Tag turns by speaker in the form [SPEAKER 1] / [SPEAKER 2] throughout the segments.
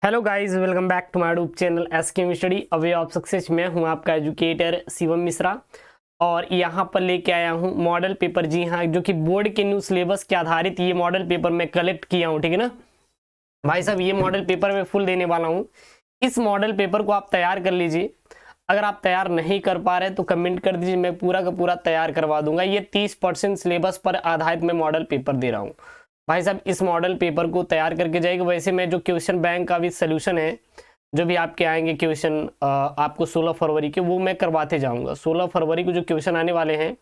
[SPEAKER 1] Hello guys, welcome back to my YouTube channel SK study a way of success. मैं हूं आपका educator Shivam Mishra और यहां पर लेके आया हूं मॉडल पेपर। जी हां, जो कि बोर्ड के न्यू सिलेबस के आधारित ये मॉडल पेपर मैं कलेक्ट किया हूं। ठीक है ना भाई साहब, ये मॉडल पेपर मैं फुल देने वाला हूं। इस मॉडल पेपर को आप तैयार कर लीजिए। अगर आप तैयार नहीं कर पा रहे तो कमेंट कर दीजिए, मैं पूरा का पूरा तैयार करवा दूंगा। ये 30% सिलेबस पर आधारित मैं मॉडल पेपर दे रहा हूँ भाई साहब। इस मॉडल पेपर को तैयार करके जाएगा। वैसे मैं जो क्वेश्चन बैंक का भी सोल्यूशन है, जो भी आपके आएंगे क्वेश्चन आपको 16 फरवरी के, वो मैं करवाते जाऊंगा। 16 फरवरी को जो क्वेश्चन आने वाले हैं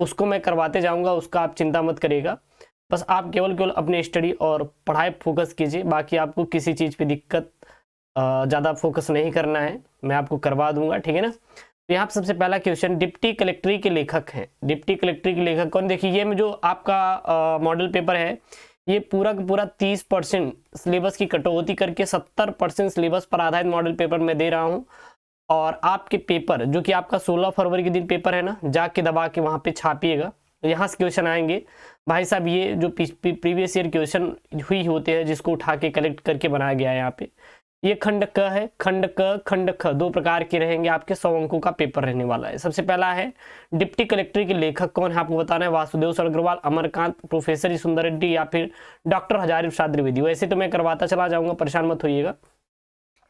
[SPEAKER 1] उसको मैं करवाते जाऊंगा, उसका आप चिंता मत करिएगा। बस आप केवल केवल अपने स्टडी और पढ़ाई फोकस कीजिए। बाकी आपको किसी चीज़ पे दिक्कत ज़्यादा फोकस नहीं करना है, मैं आपको करवा दूंगा। ठीक है ना। तो यहाँ पे सबसे पहला क्वेश्चन, डिप्टी कलेक्ट्री के लेखक हैं। डिप्टी कलेक्ट्री के लेखक कौन? देखिए, ये जो आपका मॉडल पेपर है, ये पूरा का पूरा 30% सिलेबस की कटौती करके 70% सिलेबस पर आधारित मॉडल पेपर मैं दे रहा हूँ। और आपके पेपर जो कि आपका 16 फरवरी के दिन पेपर है ना, जाके दबा के वहाँ पे छापिएगा, यहाँ से क्वेश्चन आएंगे भाई साहब। ये जो प्रीवियस ईयर क्वेश्चन हुई होते हैं, जिसको उठा के कलेक्ट करके बनाया गया है यहाँ पे। ये खंड क है, खंड क खंड ख, दो प्रकार के रहेंगे। आपके 100 अंकों का पेपर रहने वाला है। सबसे पहला है डिप्टी कलेक्टर के लेखक कौन है, आपको बताना है। वासुदेव अग्रवाल, अमरकांत, प्रोफेसर सुंदर रेड्डी या फिर डॉक्टर हजारी प्रसाद द्विवेदी। वैसे तो मैं करवाता चला जाऊंगा, परेशान मत होइएगा।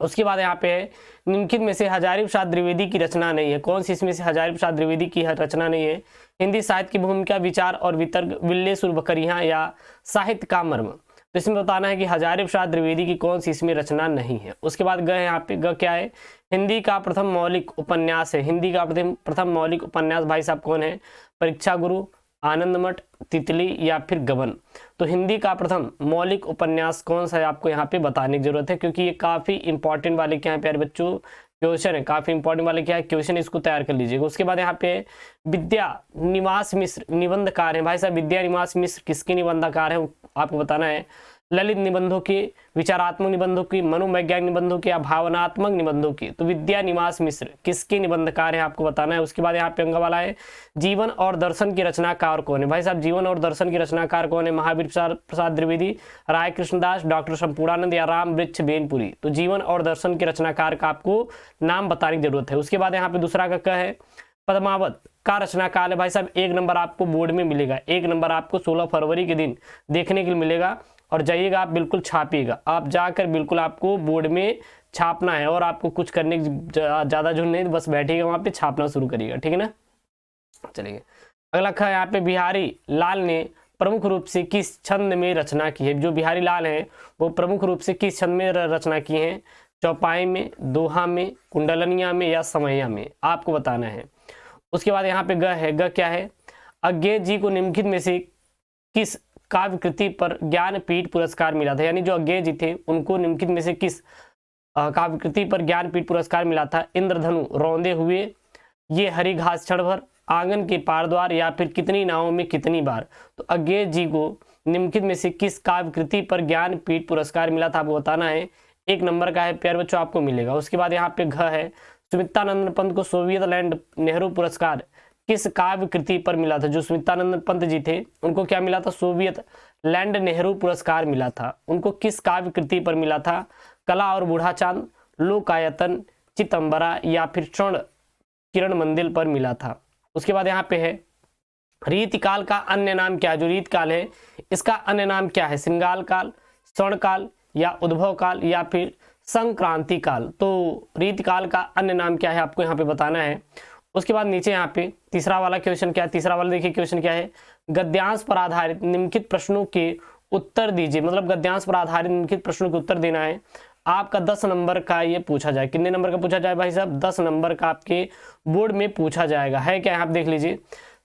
[SPEAKER 1] उसके बाद यहाँ पे है, निम्नलिखित में से हजारी प्रसाद द्विवेदी की रचना नहीं है। कौन सी इसमें से हजारी प्रसाद द्विवेदी की रचना नहीं है? हिंदी साहित्य की भूमिका, विचार और वितर्क, विल्लेसुर बकरियां या साहित्य का मर्म। तो इसमें बताना है कि हजारी प्रसाद द्विवेदी की कौन सी इसमें रचना नहीं है। उसके बाद ग है, यहाँ पे ग क्या है? हिंदी का प्रथम मौलिक उपन्यास है। हिंदी का प्रथम मौलिक उपन्यास भाई साहब कौन है? परीक्षा गुरु, आनंदमठ, तितली या फिर गबन। तो हिंदी का प्रथम मौलिक उपन्यास कौन सा है, आपको यहाँ पे बताने की जरूरत है, क्योंकि ये काफी इंपॉर्टेंट वाले क्या है प्यारे बच्चों, क्वेश्चन है। काफी इंपॉर्टेंट वाले क्या है क्वेश्चन, इसको तैयार कर लीजिएगा। उसके बाद यहाँ पे विद्या निवास मिश्र निबंधकार है। भाई साहब, विद्या निवास मिश्र किसके निबंधकार है, आपको बताना है। ललित निबंधों के, विचारात्मक निबंधों की, मनोवैज्ञानिक निबंधों के या भावनात्मक निबंधों की। तो विद्या निवास मिश्र किसके निबंधकार है, आपको बताना है। उसके बाद यहाँ पे अंग वाला है, जीवन और दर्शन के रचनाकार कौन है। भाई साहब, जीवन और दर्शन के रचनाकार कौन है? महावीर प्रसाद द्विवेदी, राय कृष्णदास, डॉक्टर संपूर्णानंद या राम वृक्ष बेनपुरी। तो जीवन और दर्शन के रचनाकार का आपको नाम बताने की जरूरत है। उसके बाद यहाँ पे दूसरा का क्या है? पद्मावत का रचनाकार है। भाई साहब, 1 नंबर आपको बोर्ड में मिलेगा। 1 नंबर आपको 16 फरवरी के दिन देखने के लिए मिलेगा। और जाइएगा आप, बिल्कुल छापिएगा। आप जाकर बिल्कुल आपको बोर्ड में छापना है, और आपको कुछ करने की ज़्यादा जो नहीं, बस बैठिएगा वहाँ पे छापना शुरू करिएगा। ठीक है ना। चलिए अगला है, यहाँ पे बिहारी लाल ने प्रमुख रूप से किस छंद में रचना की है। जो बिहारी लाल है वो प्रमुख रूप से किस छंद में रचना की है? चौपाई में, दोहा में, कुंडलनिया में या समैया में, आपको बताना है। उसके बाद यहाँ पे ग है, ग क्या है? अज्ञे जी को निम्नलिखित में से किस काव्य कृति पर ज्ञानपीठ पुरस्कार मिला था। यानी जो अज्ञेय जी थे उनको निम्नलिखित में से किस काव्य कृति पर ज्ञानपीठ पुरस्कार मिला था? इंद्रधनु, रौंदे हुए, ये हरी घास क्षण भर, आंगन के पार द्वार या फिर कितनी नावों में कितनी बार। तो अज्ञेय जी को निम्नलिखित में से किस काव्य कृति पर ज्ञानपीठ पुरस्कार मिला था, आपको बताना है। 1 नंबर का है प्यारे बच्चों, आपको मिलेगा। उसके बाद यहाँ पे घ है, सुमित्रानंद पंत को सोवियत लैंड नेहरू पुरस्कार किस काव्य कृति पर मिला था? जो सुमित्रानंद पंत जी थे उनको क्या मिला था? सोवियत लैंड नेहरू पुरस्कार मिला था। उनको किस काव्य कृति पर मिला था? कला और बूढ़ा चांद, लोकायतन, चितंबरा या फिर स्वर्ण किरण मंदिर पर मिला था। उसके बाद यहाँ पे है, रीतिकाल का अन्य नाम क्या है? जो रीतकाल है इसका अन्य नाम क्या है? श्रृंगार काल, स्वर्ण काल या उद्भव काल या फिर संक्रांति काल। तो रीतिकाल का अन्य नाम क्या है, आपको यहाँ पे बताना है। उसके बाद नीचे यहाँ पे तीसरा वाला क्वेश्चन क्या है? तीसरा वाला देखिए क्वेश्चन क्या है? गद्यांश पर आधारित निम्नलिखित प्रश्नों के उत्तर दीजिए। मतलब गद्यांश पर आधारित निम्नलिखित प्रश्नों के उत्तर देना है। आपका 10 नंबर का ये पूछा जाए। कितने नंबर का पूछा जाए भाई साहब? 10 नंबर का आपके बोर्ड में पूछा जाएगा। है क्या? आप देख लीजिए,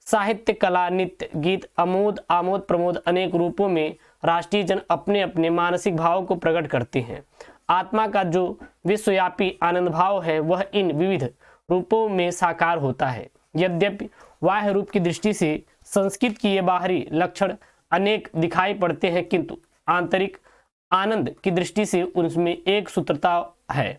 [SPEAKER 1] साहित्य, कला, नृत्य, गीत, आमोद आमोद प्रमोद अनेक रूपों में राष्ट्रीय जन अपने अपने मानसिक भावों को प्रकट करते हैं। आत्मा का जो विश्वव्यापी आनंद भाव है वह इन विविध रूपों में साकार होता है। यद्यपि बाह्य रूप की दृष्टि से संस्कृत की ये बाहरी लक्षण अनेक दिखाई पड़ते हैं, किंतु आंतरिक आनंद की दृष्टि से उनमें एक सूत्रता है।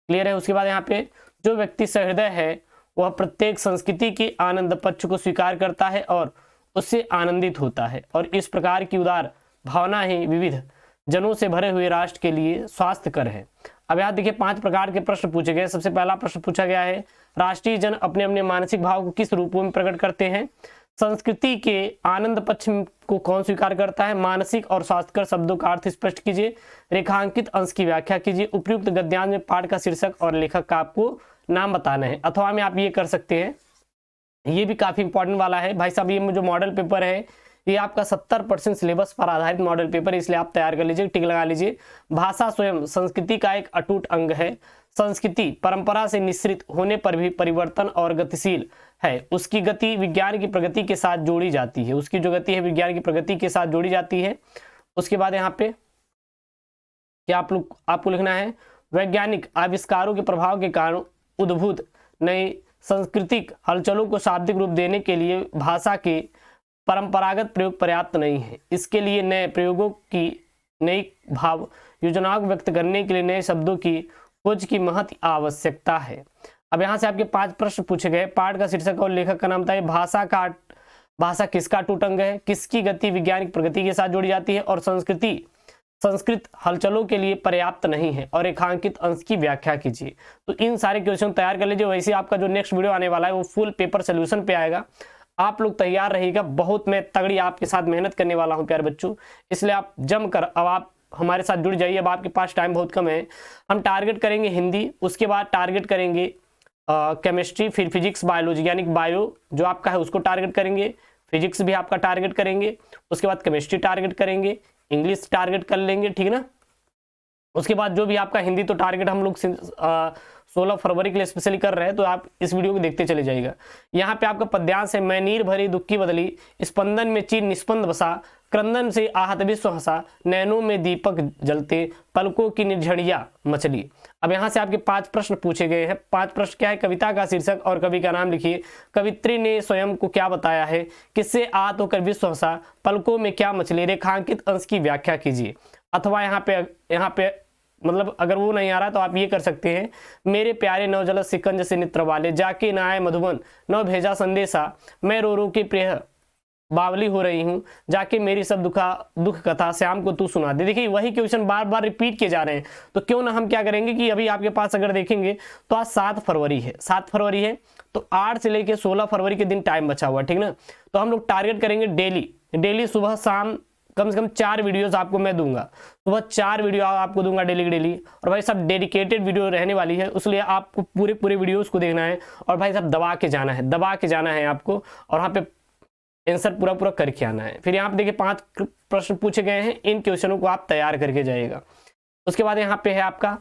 [SPEAKER 1] क्लियर है। उसके बाद यहाँ पे, जो व्यक्ति सहृदय है वह प्रत्येक संस्कृति के आनंद पक्ष को स्वीकार करता है और उससे आनंदित होता है, और इस प्रकार की उदार भावना ही विविध जनों से भरे हुए राष्ट्र के लिए स्वास्थ्यकर है। अब यहाँ देखिए 5 प्रकार के प्रश्न पूछे गए। सबसे पहला प्रश्न पूछा गया है, राष्ट्रीय जन अपने अपने मानसिक भाव को किस रूपों में प्रकट करते हैं? संस्कृति के आनंद पक्ष को कौन स्वीकार करता है? मानसिक और स्वास्थ्यकर शब्दों का अर्थ स्पष्ट कीजिए। रेखांकित अंश की व्याख्या कीजिए। उपयुक्त गद्यांश में पाठ का शीर्षक और लेखक का आपको नाम बताना है। अथवा में आप ये कर सकते हैं, ये भी काफी इंपॉर्टेंट वाला है भाई साहब, ये जो मॉडल पेपर है ये आपका 70% सिलेबस पर आधारित मॉडल पेपर है, इसलिए आप तैयार कर लीजिए, टिक लगा लीजिए। भाषा स्वयं संस्कृति का एक अटूट अंग है। संस्कृति परंपरा से निश्रित होने पर भी परिवर्तन और गतिशील है। उसकी गति विज्ञान की प्रगति के साथ जोड़ी जाती है। उसकी जो गति है विज्ञान की प्रगति के साथ जोड़ी जाती है। उसके बाद यहाँ पे क्या आपको लिखना है, वैज्ञानिक आविष्कारों के प्रभाव के कारण उद्भूत नई सांस्कृतिक हलचलों को शाब्दिक रूप देने के लिए भाषा के परंपरागत प्रयोग पर्याप्त नहीं है। इसके लिए नए प्रयोगों की, नई भाव योजनाओं को व्यक्त करने के लिए नए शब्दों की खोज की महत आवश्यकता है। अब यहाँ से आपके 5 प्रश्न पूछे गए। पाठ का शीर्षक और लेखक का नाम बताइए। भाषा किसका अटूट अंग है? किसकी गति वैज्ञानिक प्रगति के साथ जोड़ी जाती है? और संस्कृत हलचलों के लिए पर्याप्त नहीं है। और रेखांकित अंश की व्याख्या कीजिए। तो इन सारे क्वेश्चन तैयार कर लीजिए। वैसे आपका जो नेक्स्ट वीडियो आने वाला है वो फुल पेपर सोल्यूशन पे आएगा। आप लोग तैयार रहिएगा, बहुत मैं तगड़ी आपके साथ मेहनत करने वाला हूं प्यारे बच्चों, इसलिए आप जमकर अब आप हमारे साथ जुड़ जाइए। अब आपके पास टाइम बहुत कम है। हम टारगेट करेंगे हिंदी, उसके बाद टारगेट करेंगे केमिस्ट्री, फिर फिजिक्स बायोलॉजी, यानी बायो जो आपका है उसको टारगेट करेंगे, फिजिक्स भी आपका टारगेट करेंगे, उसके बाद केमिस्ट्री टारगेट करेंगे, इंग्लिश टारगेट कर लेंगे, ठीक है ना। उसके बाद जो भी आपका हिंदी तो टारगेट हम लोग 16 फरवरी के लिए स्पेशली कर रहे हैं, तो आप इस वीडियो को देखते चले जाइएगा। यहाँ पे आपका पद्यांश है, मैं नीर भरी दुख की बदली, स्पंदन में चीर निस्पंद बसा, क्रंदन से आहत विश्व हंसा, नैनों में दीपक जलते, पलकों की निर्झरिया मचली। अब यहाँ से आपके 5 प्रश्न पूछे गए हैं। 5 प्रश्न क्या है? कविता का शीर्षक और कवि का नाम लिखिए। कवित्री ने स्वयं को क्या बताया है? किससे आहत होकर विश्व हंसा? पलकों में क्या मचली? रेखांकित अंश की व्याख्या कीजिए। अथवा यहाँ पे मतलब अगर वो नहीं आ रहा तो आप ये कर सकते हैं, मेरे प्यारे नवजल सिकंज से नेत्र वाले, जाके न आए मधुबन न भेजा संदेशा, मैं रो रो के प्रिय बावली हो रही हूँ, जाके मेरी सब दुख कथा श्याम को तू सुना दे। देखिए वही क्वेश्चन बार बार रिपीट किए जा रहे हैं, तो क्यों ना हम क्या करेंगे कि अभी आपके पास अगर देखेंगे तो आज 7 फरवरी है, 7 फरवरी है, तो 8 से लेके 16 फरवरी के दिन टाइम बचा हुआ, ठीक ना। तो हम लोग टारगेट करेंगे डेली सुबह शाम कम से कम 4 वीडियोस आपको मैं दूंगा। सुबह 4 वीडियो आपको दूंगा डेली। और भाई सब डेडिकेटेड वीडियो रहने वाली है, इसलिए आपको पूरे वीडियोस को देखना है और भाई साहब दबा के जाना है आपको, और वहाँ पे आंसर पूरा करके आना है। फिर यहाँ पे देखिए 5 प्रश्न पूछे गए हैं, इन क्वेश्चनों को आप तैयार करके जाइएगा। उसके बाद यहाँ पे है आपका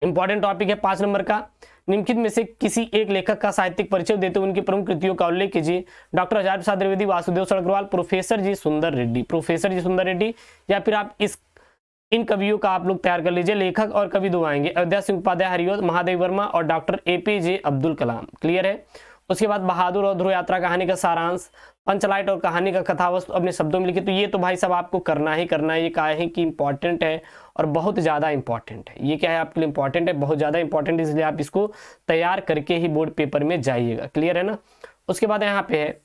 [SPEAKER 1] इंपॉर्टेंट टॉपिक है 5 नंबर का, निम्नलिखित में से किसी एक लेखक का साहित्यिक परिचय देते हुए उनकी प्रमुख कृतियों का उल्लेख कीजिए। डॉक्टर हजारी प्रसाद द्विवेदी, वासुदेव सड़गरवाल, प्रोफेसर जी सुंदर रेड्डी, या फिर आप इन कवियों का आप लोग तैयार कर लीजिए। लेखक और कवि दो आएंगे, अयोध्या सिंह उपाध्याय, हरिओद, महादेव वर्मा और doctor APJ Abdul Kalam. Clear है। उसके बाद बहादुर और ध्रुव यात्रा कहानी का सारांश, पंचलाइट और कहानी का कथावस्तु अपने शब्दों में लिखिए। तो ये तो भाई साहब आपको करना ही करना है, ये काहे कि इंपॉर्टेंट है और बहुत ज़्यादा इंपॉर्टेंट है। ये क्या है आपके लिए इंपॉर्टेंट है, बहुत ज़्यादा इंपॉर्टेंट, इसलिए आप इसको तैयार करके ही बोर्ड पेपर में जाइएगा। क्लियर है ना। उसके बाद यहाँ पे है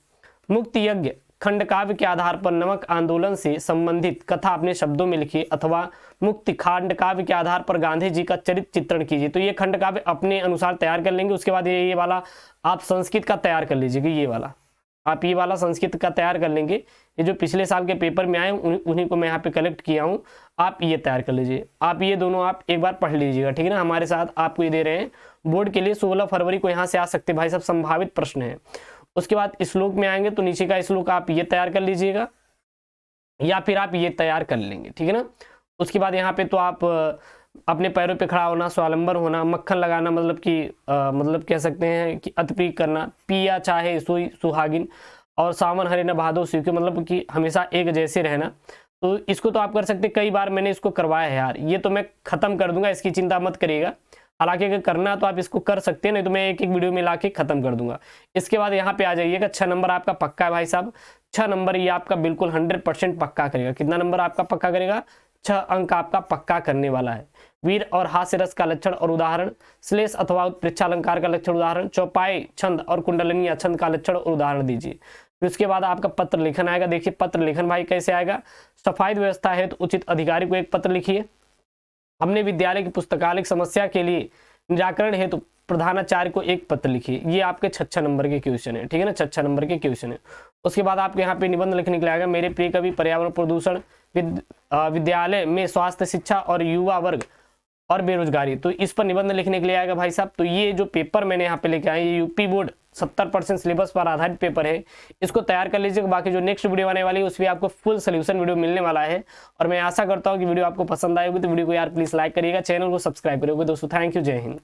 [SPEAKER 1] मुक्ति यज्ञ खंड काव्य के आधार पर नमक आंदोलन से संबंधित कथा अपने शब्दों में लिखिए, अथवा मुक्ति खंड काव्य के आधार पर गांधी जी का चरित्र चित्रण कीजिए। तो ये खंड काव्य अपने अनुसार तैयार कर लेंगे। उसके बाद ये वाला आप संस्कृत का तैयार कर लीजिएगा, ये वाला संस्कृत का तैयार कर लेंगे। ये जो पिछले साल के पेपर में आए उन्हीं को मैं यहाँ पे कलेक्ट किया हूँ, आप ये तैयार कर लीजिए। आप ये दोनों आप एक बार पढ़ लीजिएगा, ठीक है ना। हमारे साथ आपको ये दे रहे हैं बोर्ड के लिए 16 फरवरी को यहाँ से आ सकते भाई साहब, संभावित प्रश्न है। उसके बाद श्लोक में आएंगे तो नीचे का श्लोक आप ये तैयार कर लीजिएगा, या फिर आप ये तैयार कर लेंगे, ठीक है ना। उसके बाद यहाँ पे तो आप अपने पैरों पे खड़ा होना, स्वावलंबन होना, मक्खन लगाना, मतलब कि मतलब कह सकते हैं कि अतिप्रिय करना, पिया चाहे सोई सुहागिन, और सावन हरे न भादो शिव के, मतलब कि हमेशा एक जैसे रहना। तो इसको तो आप कर सकते, कई बार मैंने इसको करवाया है यार, ये तो मैं खत्म कर दूंगा, इसकी चिंता मत करिएगा। हालांकि अगर करना तो आप इसको कर सकते हैं, नहीं तो मैं एक वीडियो में ला के खत्म कर दूंगा। इसके बाद यहाँ पे आ जाइएगा, 6 नंबर आपका पक्का है भाई साहब, 6 नंबर ये आपका बिल्कुल 100% पक्का करेगा। कितना नंबर आपका पक्का करेगा? 6 अंक आपका पक्का करने वाला है। वीर और हास्य रस का लक्षण और उदाहरण, श्लेष अथवा उत्प्रेक्षालंकार का लक्षण उदाहरण, चौपाई छंद और कुंडलिनी छंद का लक्षण और उदाहरण दीजिए। फिर उसके बाद आपका पत्र लेखन आएगा। देखिए पत्र लेखन भाई कैसे आएगा, सफाई व्यवस्था है तो उचित अधिकारी को एक पत्र लिखिए। हमने विद्यालय की पुस्तकालय समस्या के लिए निराकरण हेतु प्रधानाचार्य को एक पत्र लिखिए। ये आपके 6 नंबर के क्वेश्चन है, ठीक है ना, 6 नंबर के क्वेश्चन है। उसके बाद आपके यहाँ पे निबंध लिखने के लिए आएगा, मेरे प्रिय कवि पर्यावरण प्रदूषण विद्यालय में स्वास्थ्य शिक्षा और युवा वर्ग और बेरोजगारी, तो इस पर निबंध लिखने के लिए आएगा भाई साहब। तो ये जो पेपर मैंने यहाँ पे लेके आए, ये यूपी बोर्ड 70% सिलेबस पर आधारित पेपर है, इसको तैयार कर लीजिएगा। बाकी जो नेक्स्ट वीडियो आने वाली है उसमें आपको फुल सोल्यूशन वीडियो मिलने वाला है, और मैं आशा करता हूँ कि वीडियो आपको पसंद आएगी। तो वीडियो को यार प्लीज लाइक करिएगा, चैनल को सब्सक्राइब करिएगा दोस्तों। थैंक यू, जय हिंद।